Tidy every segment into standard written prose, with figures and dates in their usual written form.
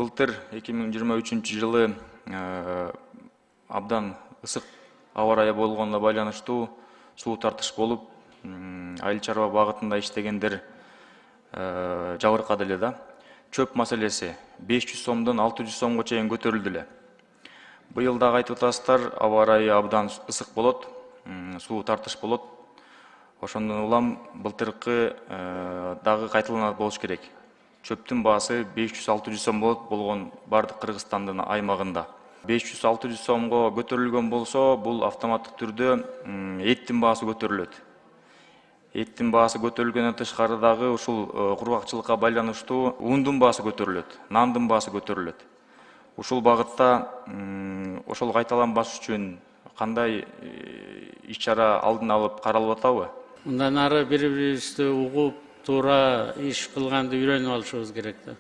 Былтыр 2023 жылы абдан ысык аба ырайы болгонуна байланыштуу суу тартыш болуп, айыл чарба багытында иштегендер жабыркады эле да. Чөп маселеси 500 сомдон 600 сомго чейин көтөрүлдү эле. Быйыл дагы айтып атасыздар, аба ырайы абдан ысык болот, суу тартыш болот. Ошондон улам былтыркы дагы кайталанат болуш керек. Чөптүн баасы 500-600 сом болгон бардык Кыргызстандын аймагында. 500-600 сомго көтөрүлгөн болсо, бул автоматтык түрдө эттин баасы көтөрүлөт. Эттин баасы көтөрүлгөндөн тышкары дагы ушул кургакчылыкка байланыштуу ундун баасы көтөрүлөт, нандын баасы көтөрүлөт. Ушул багытта ошол кайталанбаш үчүн кандай иш-чара алдын алып каралып атабы? Мындан ары бири-бирибизди угуп, туура иш кылганды үйрөнүп алышыбыз керек да.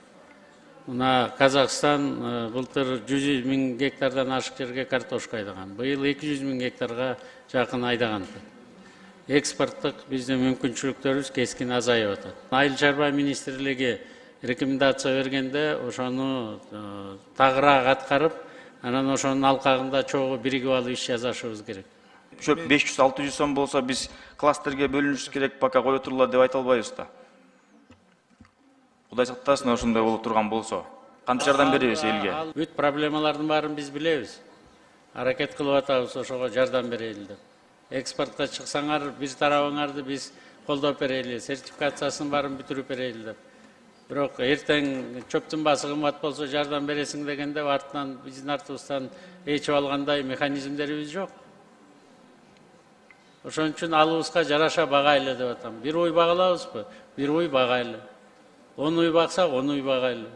Мына Казакстан былтыр 100 000 гектардан ашык жерге картошка айдаган. Быйыл 200 000 гектарга жакын айдаган. Экспорттук биздин мүмкүнчүлүктөрүбүз кескин азайып атат. Айыл чарба министрлиги рекомендация бергенде ошону тагыраак аткарып, анан ошонун алкагында чогуу биригип алып иш жасашыбыз керек. Чөп 500-600 сом болсо биз кластерге бөлүнүш керек, пока кое турула деп айта албайбыз да. Кудай сактасын, ошондой болуп турган болсо. Кантип жардам беребиз элге? Бүт проблемалардын баарын биз билебиз. Аракет кылып атабыз ошого жардам берели деп. Экспортко чыксаңар, бир тарабыңарды биз колдоп берели, сертификациясын баарын бүтүрүп берели деп. Бирок эртең чөптүн баасы кымбат болсо жардам бересиң дегенде артынан биздин артыбыздан ээчип алгандай механизмдерибиз жок. Ошон үчүн алыбызга жараша багайлы деп атам. Бир уй багалабызбы? Бир уй багайлы. 10 уй баксак 10 уй багайлы.